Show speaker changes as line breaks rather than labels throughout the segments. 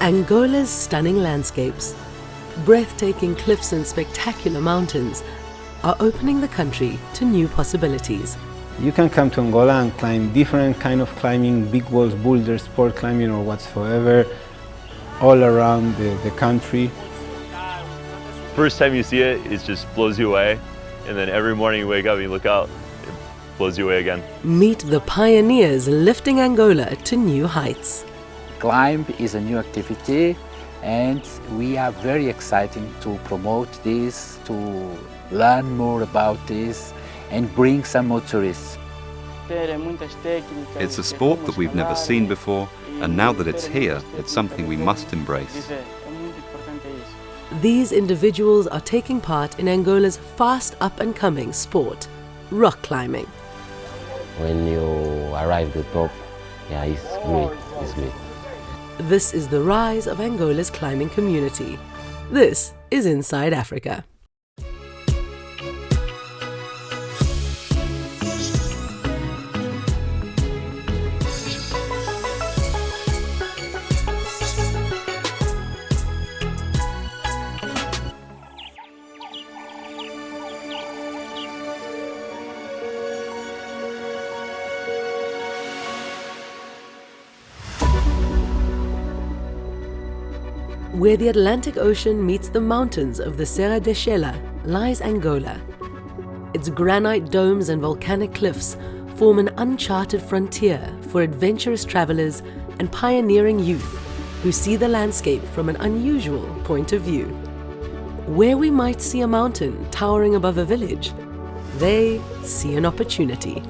Angola's stunning landscapes, breathtaking cliffs and spectacular mountains are opening the country to new possibilities.
You can come to Angola and climb different kind of climbing, big walls, boulders, sport climbing or whatsoever, all around the country.
First time you see it, it just blows you away. And then every morning you wake up and you look out, it blows you away again.
Meet the pioneers lifting Angola to new heights.
Climb is a new activity and we are very excited to promote this, to learn more about this and bring some more tourists.
It's a sport that we've never seen before, and now that it's here, it's something we must embrace.
These individuals are taking part in Angola's fast up-and-coming sport, rock climbing.
When you arrive at the top, yeah, it's great.
This is the rise of Angola's climbing community. This is Inside Africa. Where the Atlantic Ocean meets the mountains of the Serra da Estrela lies Angola. Its granite domes and volcanic cliffs form an uncharted frontier for adventurous travelers and pioneering youth who see the landscape from an unusual point of view. Where we might see a mountain towering above a village, they see an opportunity.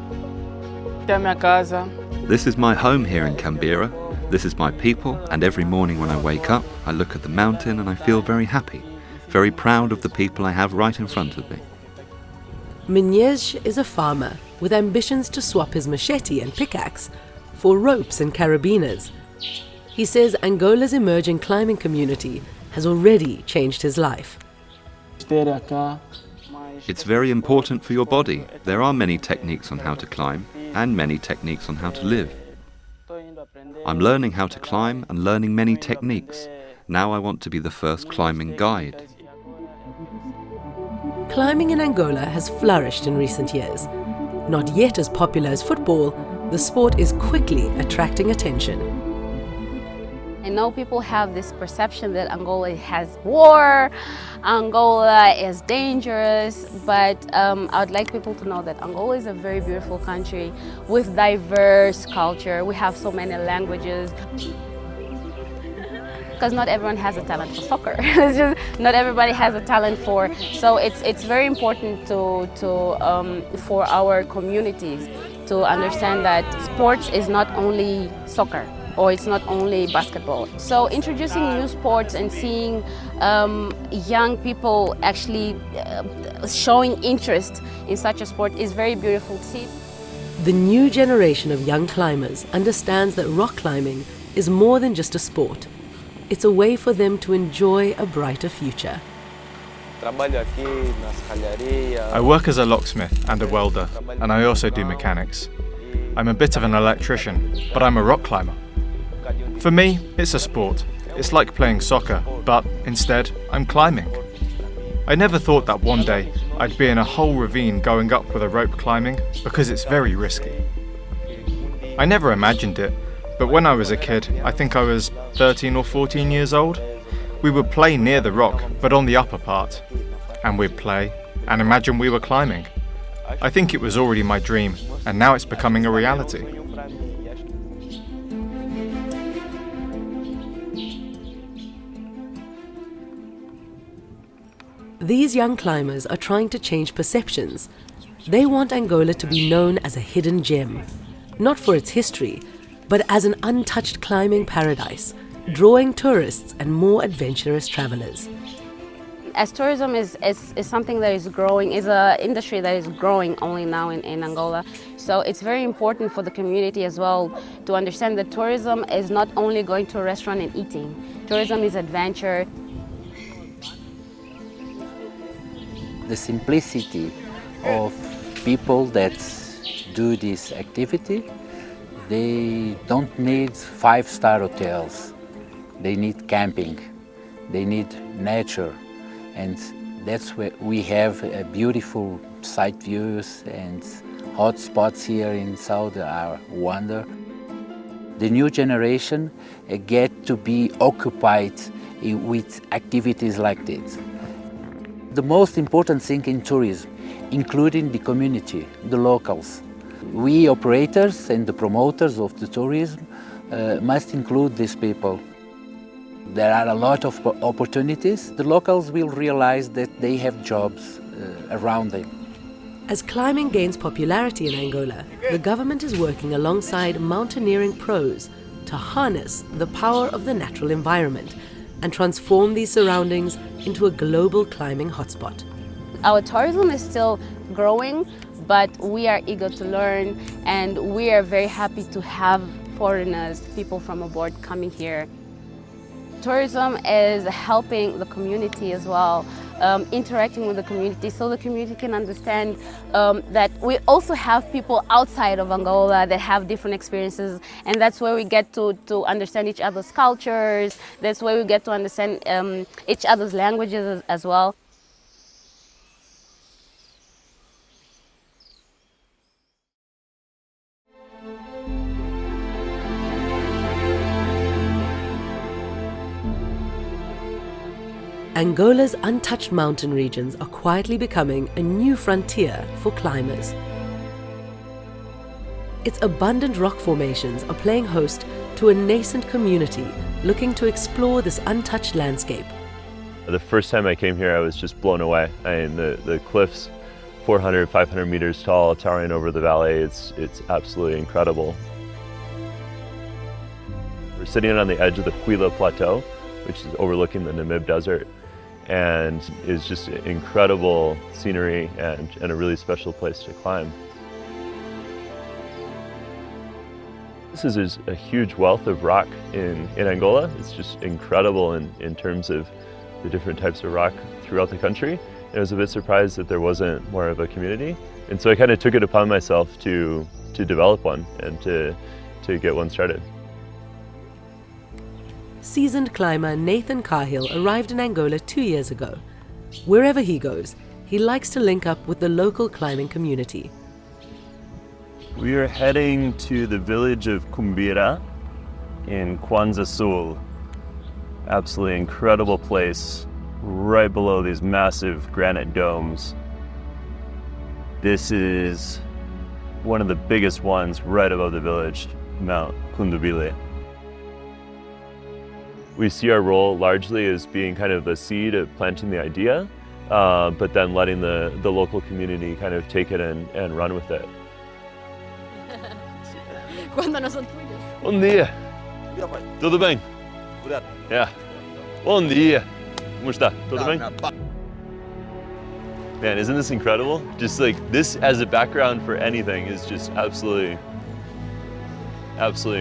This is my home here in Canberra. This is my people, and every morning when I wake up, I look at the mountain and I feel very happy, very proud of the people I have right in front of me.
Minhej is a farmer with ambitions to swap his machete and pickaxe for ropes and carabiners. He says Angola's emerging climbing community has already changed his life.
It's very important for your body. There are many techniques on how to climb, and many techniques on how to live. I'm learning how to climb and learning many techniques. Now I want to be the first climbing guide.
Climbing in Angola has flourished in recent years. Not yet as popular as football, the sport is quickly attracting attention.
I know people have this perception that Angola has war, Angola is dangerous, but I would like people to know that Angola is a very beautiful country with diverse culture. We have so many languages. Because not everyone has a talent for soccer. It's just not everybody has a talent for. So it's very important for our communities to understand that sports is not only soccer, or it's not only basketball. So introducing new sports and seeing young people actually showing interest in such a sport is very beautiful to see.
The new generation of young climbers understands that rock climbing is more than just a sport. It's a way for them to enjoy a brighter future.
I work as a locksmith and a welder, and I also do mechanics. I'm a bit of an electrician, but I'm a rock climber. For me, it's a sport. It's like playing soccer, but instead, I'm climbing. I never thought that one day I'd be in a whole ravine going up with a rope climbing because it's very risky. I never imagined it, but when I was a kid, I think I was 13 or 14 years old, we would play near the rock, but on the upper part. And we'd play and imagine we were climbing. I think it was already my dream, and now it's becoming a reality.
These young climbers are trying to change perceptions. They want Angola to be known as a hidden gem, not for its history, but as an untouched climbing paradise, drawing tourists and more adventurous travelers.
As tourism is something that is growing, is an industry that is growing only now in Angola. So it's very important for the community as well to understand that tourism is not only going to a restaurant and eating. Tourism is adventure.
The simplicity of people that do this activity, they don't need 5-star hotels. they need camping, they need nature, and that's where we have beautiful sight views and hot spots here in South are wonder. The new generation get to be occupied with activities like this. The most important thing in tourism, including the community, the locals. We operators and the promoters of the tourism must include these people. There are a lot of opportunities. The locals will realize that they have jobs around them.
As climbing gains popularity in Angola, the government is working alongside mountaineering pros to harness the power of the natural environment and transform these surroundings into a global climbing hotspot.
Our tourism is still growing, but we are eager to learn, and we are very happy to have foreigners, people from abroad coming here. Tourism is helping the community as well, interacting with the community so the community can understand that we also have people outside of Angola that have different experiences, and that's where we get to understand each other's cultures, that's where we get to understand each other's languages as well.
Angola's untouched mountain regions are quietly becoming a new frontier for climbers. Its abundant rock formations are playing host to a nascent community looking to explore this untouched landscape.
The first time I came here, I was just blown away. I mean, the cliffs, 400, 500 meters tall, towering over the valley, it's absolutely incredible. We're sitting on the edge of the Huila Plateau, which is overlooking the Namib Desert, and is just incredible scenery and a really special place to climb. This is a huge wealth of rock in Angola. It's just incredible in terms of the different types of rock throughout the country. And I was a bit surprised that there wasn't more of a community. And so I kind of took it upon myself to develop one and to get one started.
Seasoned climber Nathan Cahill arrived in Angola 2 years ago. Wherever he goes, he likes to link up with the local climbing community.
We are heading to the village of Cumbira in Kwanza Sul. Absolutely incredible place, right below these massive granite domes. This is one of the biggest ones right above the village, Mount Kundubile. We see our role largely as being kind of a seed of planting the idea, but then letting the local community kind of take it and run with it.
Cuando no son tuyos.
Bom dia. Tudo bem? Yeah. Bom dia. Como está? Tudo bem? Man, isn't this incredible? Just like this as a background for anything is just absolutely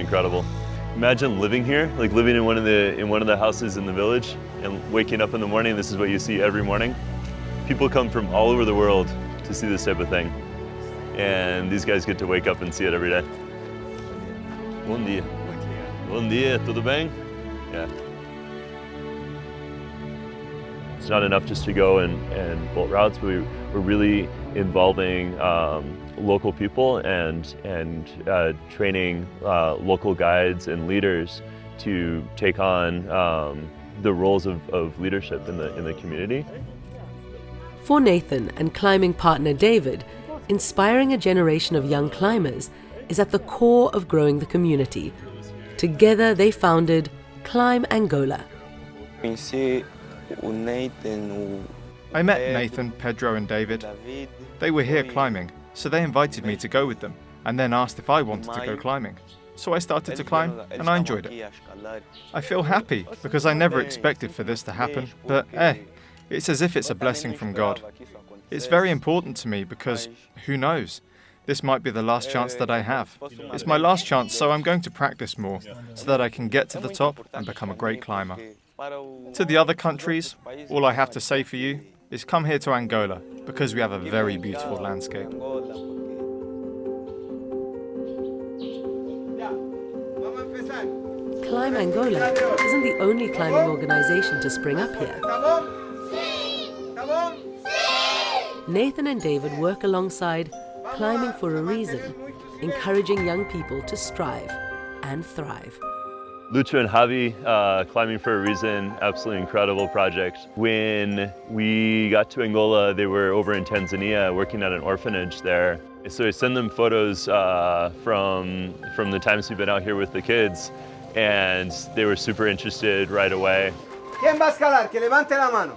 incredible. Imagine living here, like living in one of the houses in the village and waking up in the morning, this is what you see every morning. People come from all over the world to see this type of thing. And these guys get to wake up and see it every day. Bom dia. Bom dia, tudo bem? Yeah. It's not enough just to go and bolt routes, but we're really involving local people and training local guides and leaders to take on the roles of leadership in the community.
For Nathan and climbing partner David, inspiring a generation of young climbers is at the core of growing the community. Together they founded Climb Angola.
I met Nathan, Pedro and David. They were here climbing, so they invited me to go with them and then asked if I wanted to go climbing. So I started to climb and I enjoyed it. I feel happy because I never expected for this to happen, but it's as if it's a blessing from God. It's very important to me because, who knows, this might be the last chance that I have. It's my last chance, so I'm going to practice more so that I can get to the top and become a great climber. To the other countries, all I have to say for you is come here to Angola because we have a very beautiful landscape.
Climb Angola isn't the only climbing organization to spring up here. Nathan and David work alongside Climbing for a Reason, encouraging young people to strive and thrive.
Lucha and Javi, Climbing for a Reason, absolutely incredible project. When we got to Angola, they were over in Tanzania working at an orphanage there. So I send them photos from the times we've been out here with the kids, and they were super interested right away.
¿Quién va a escalar? Que levante la mano.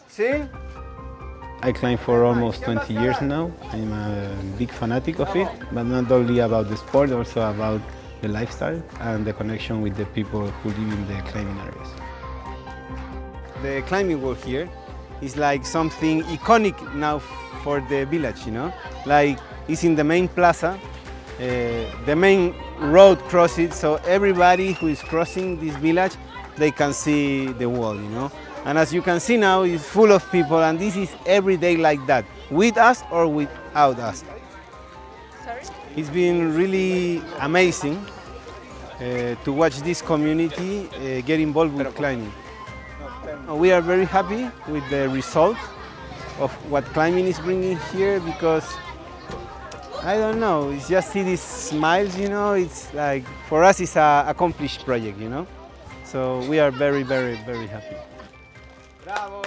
¿Sí? I climb for almost 20 years now. I'm a big fanatic of it, but not only about the sport, also about the lifestyle and the connection with the people who live in the climbing areas. The climbing wall here is like something iconic now for the village, you know? Like it's in the main plaza, the main road crosses, so everybody who is crossing this village, they can see the wall, you know? And as you can see now, it's full of people, and this is every day like that, with us or without us. Sorry? It's been really amazing to watch this community get involved with climbing. We are very happy with the result of what climbing is bringing here, because I don't know, it's just see these smiles, you know, it's like, for us it's an accomplished project, you know? So we are very, very, very happy. Bravo!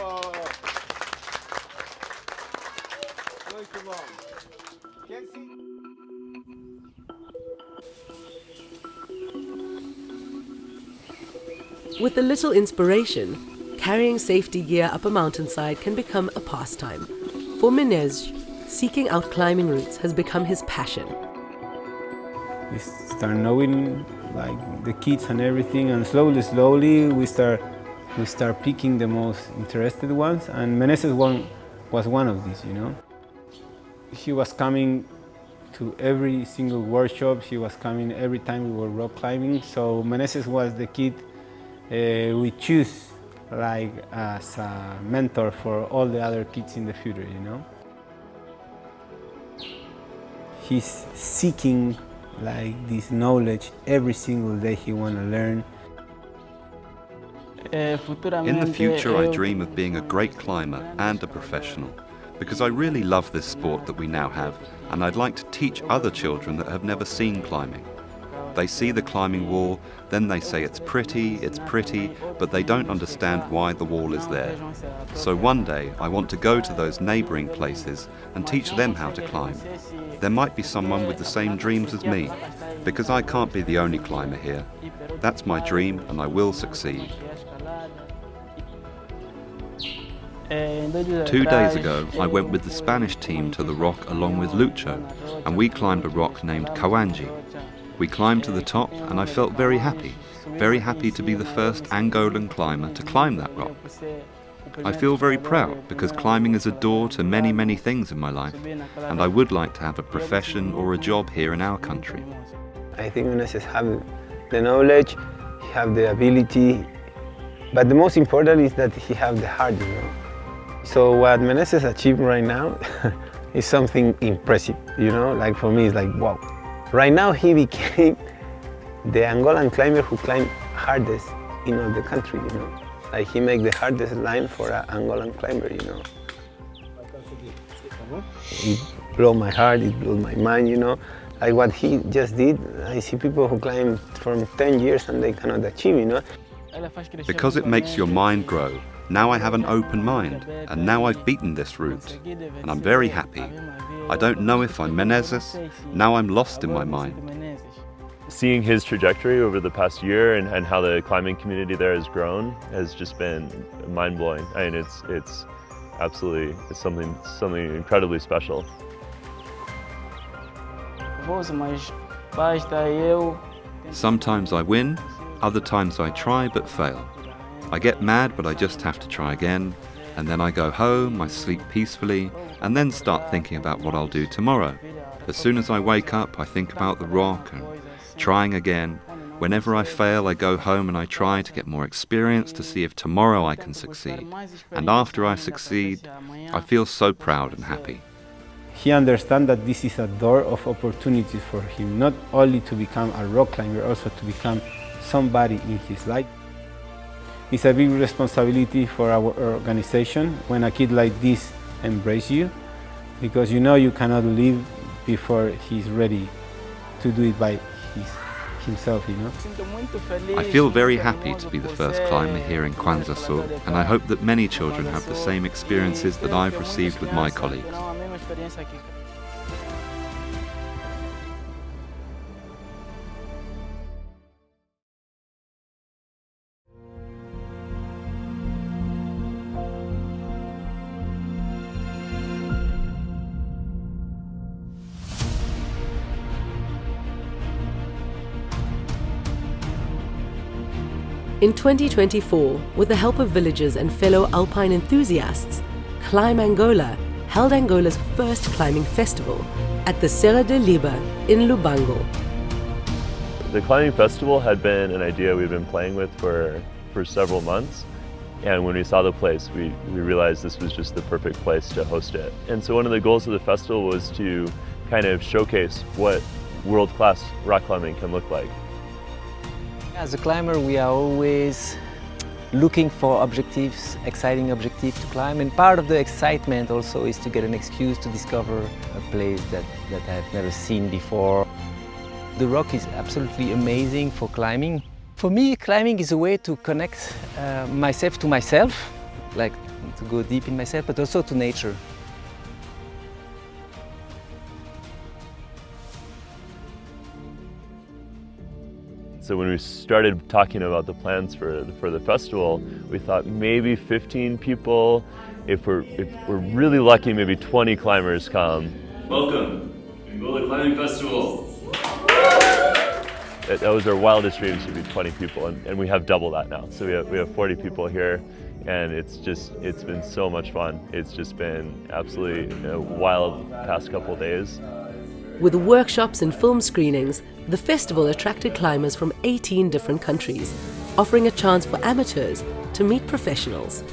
With a little inspiration, carrying safety gear up a mountainside can become a pastime. For Menez, seeking out climbing routes has become his passion.
We start knowing like the kids and everything, and slowly we start picking the most interested ones, and Menezes was one of these, you know. He was coming to every single workshop, he was coming every time we were rock climbing, so Menezes was the kid we choose like as a mentor for all the other kids in the future, you know. He's seeking like this knowledge every single day. He want to learn.
In the future, I dream of being a great climber and a professional, because I really love this sport that we now have, and I'd like to teach other children that have never seen climbing. They see the climbing wall, then they say it's pretty, but they don't understand why the wall is there. So one day I want to go to those neighbouring places and teach them how to climb. There might be someone with the same dreams as me, because I can't be the only climber here. That's my dream, and I will succeed. 2 days ago, I went with the Spanish team to the rock along with Lucho, and we climbed a rock named Kawanji. We climbed to the top, and I felt very happy to be the first Angolan climber to climb that rock. I feel very proud, because climbing is a door to many, many things in my life, and I would like to have a profession or a job here in our country.
I think Menezes have the knowledge, he have the ability, but the most important is that he have the heart, you know. So what Menezes achieved right now is something impressive, you know, like for me it's like, wow. Right now he became the Angolan climber who climbed hardest in all the country, you know. Like he make the hardest line for an Angolan climber, you know. It blew my heart, it blew my mind, you know. Like what he just did, I see people who climb from 10 years and they cannot achieve, you know.
Because it makes your mind grow. Now I have an open mind, and now I've beaten this route, and I'm very happy. I don't know if I'm Menezes, now I'm lost in my mind.
Seeing his trajectory over the past year and how the climbing community there has grown has just been mind-blowing. I mean, it's absolutely something incredibly special.
Sometimes I win, other times I try but fail. I get mad, but I just have to try again, and then I go home, I sleep peacefully, and then start thinking about what I'll do tomorrow. As soon as I wake up, I think about the rock and trying again. Whenever I fail, I go home and I try to get more experience to see if tomorrow I can succeed. And after I succeed, I feel so proud and happy.
he understands that this is a door of opportunities for him, not only to become a rock climber, also to become somebody in his life. It's a big responsibility for our organization when a kid like this embraces you, because you know you cannot leave before he's ready to do it by himself, you know.
I feel very happy to be the first climber here in Kwanza Sul, and I hope that many children have the same experiences that I've received with my colleagues.
In 2024, with the help of villagers and fellow alpine enthusiasts, Climb Angola held Angola's first climbing festival at the Serra de Liba in Lubango.
The climbing festival had been an idea we'd been playing with for several months. And when we saw the place, we realized this was just the perfect place to host it. And so one of the goals of the festival was to kind of showcase what world-class rock climbing can look like.
As a climber, we are always looking for objectives, exciting objectives to climb, and part of the excitement also is to get an excuse to discover a place that I've never seen before. The rock is absolutely amazing for climbing. For me, climbing is a way to connect myself to myself, like to go deep in myself, but also to nature.
So when we started talking about the plans for the festival, we thought maybe 15 people. If we're really lucky, maybe 20 climbers come. Welcome, Angola Climbing Festival. That was our wildest dreams, to be 20 people, and we have double that now. So we have 40 people here, and it's been so much fun. It's just been absolutely wild past couple of days.
With workshops and film screenings, the festival attracted climbers from 18 different countries, offering a chance for amateurs to meet professionals.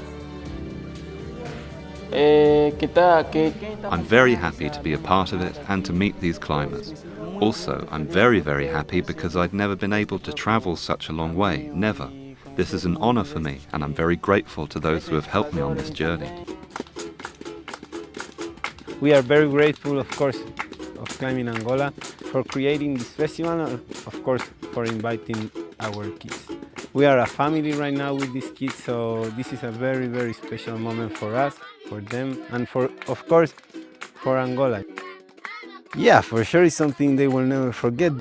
I'm very happy to be a part of it and to meet these climbers. Also, I'm very, very happy because I'd never been able to travel such a long way, never. This is an honor for me, and I'm very grateful to those who have helped me on this journey.
We are very grateful, of course, of Climbing Angola for creating this festival, of course, for inviting our kids. We are a family right now with these kids, so this is a very, very special moment for us, for them, and of course, for Angola. Yeah, for sure it's something they will never forget.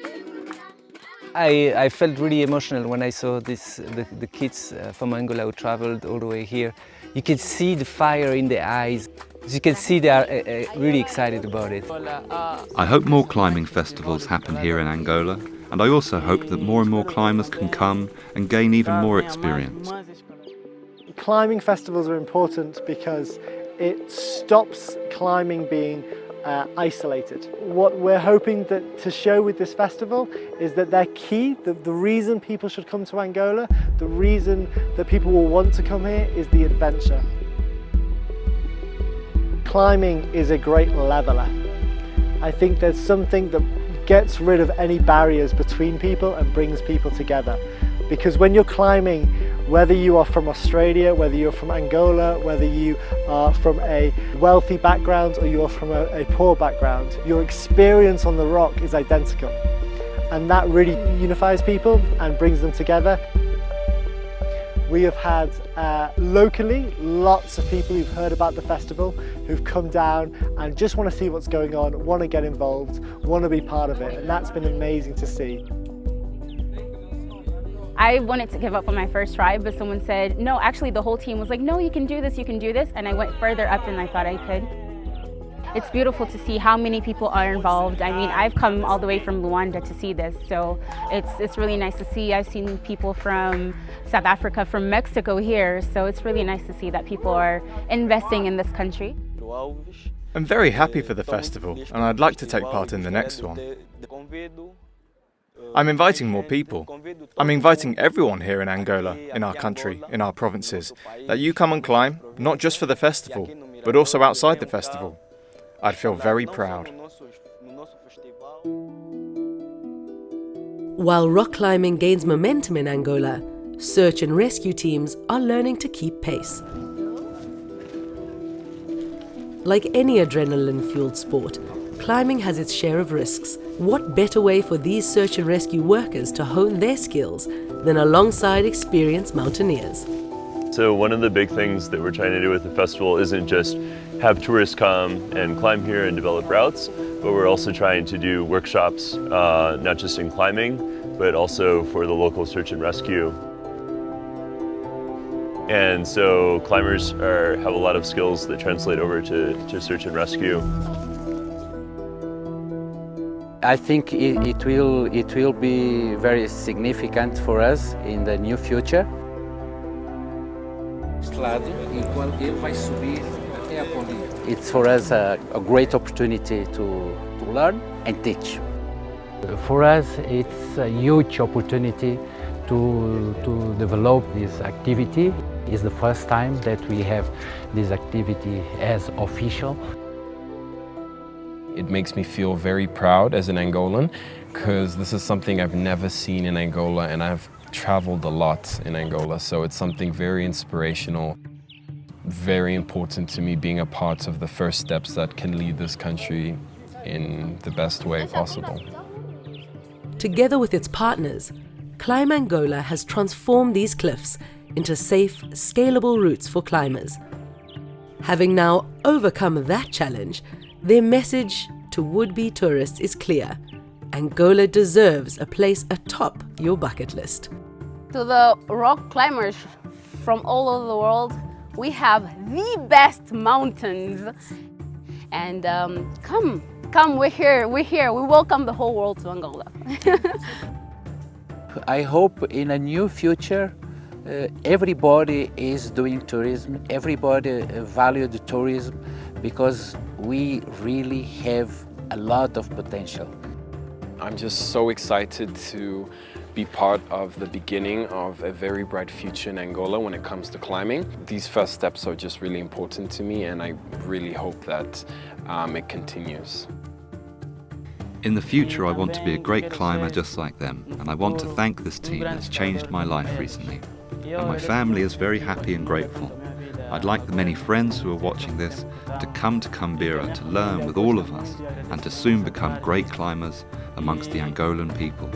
I felt really emotional when I saw the kids from Angola who traveled all the way here. You can see the fire in their eyes. You can see they are really excited about it.
I hope more climbing festivals happen here in Angola, and I also hope that more and more climbers can come and gain even more experience.
Climbing festivals are important because it stops climbing being isolated. What we're hoping to show with this festival is that they're key. The reason people should come to Angola, the reason that people will want to come here is the adventure. Climbing is a great leveler. I think there's something that gets rid of any barriers between people and brings people together. Because when you're climbing, whether you are from Australia, whether you're from Angola, whether you are from a wealthy background or you are from a poor background, your experience on the rock is identical. And that really unifies people and brings them together. We have had locally lots of people who've heard about the festival, who've come down and just want to see what's going on, want to get involved, want to be part of it, and that's been amazing to see.
I wanted to give up on my first try, but someone said, no, actually the whole team was like, no, you can do this, and I went further up than I thought I could. It's beautiful to see how many people are involved. I mean, I've come all the way from Luanda to see this, so it's really nice to see. I've seen people from South Africa, from Mexico here, so it's really nice to see that people are investing in this country.
I'm very happy for the festival, and I'd like to take part in the next one. I'm inviting more people. I'm inviting everyone here in Angola, in our country, in our provinces, that you come and climb, not just for the festival, but also outside the festival.
I'd feel very proud.
While rock climbing gains momentum in Angola, search and rescue teams are learning to keep pace. Like any adrenaline-fueled sport, climbing has its share of risks. What better way for these search and rescue workers to hone their skills than alongside experienced mountaineers?
So one of the big things that we're trying to do with the festival isn't just have tourists come and climb here and develop routes, but we're also trying to do workshops, not just in climbing, but also for the local search and rescue. And so climbers have a lot of skills that translate over to search and rescue.
I think it will be very significant for us in the near future. It's for us a great opportunity to learn and teach.
For us, it's a huge opportunity to develop this activity. It's the first time that we have this activity as official.
It makes me feel very proud as an Angolan because this is something I've never seen in Angola, and I've traveled a lot in Angola, so it's something very inspirational, very important to me, being a part of the first steps that can lead this country in the best way possible.
Together with its partners, Climb Angola has transformed these cliffs into safe, scalable routes for climbers. Having now overcome that challenge, their message to would-be tourists is clear. Angola deserves a place atop your bucket list.
To the rock climbers from all over the world, we have the best mountains. And come, we're here, we welcome the whole world to Angola.
I hope in a new future, everybody is doing tourism, everybody value the tourism, because we really have a lot of potential.
I'm just so excited to be part of the beginning of a very bright future in Angola when it comes to climbing. These first steps are just really important to me, and I really hope that it continues.
In the future, I want to be a great climber just like them, and I want to thank this team that's changed my life recently. And my family is very happy and grateful. I'd like the many friends who are watching this to come to Cumbira to learn with all of us and to soon become great climbers amongst the Angolan people.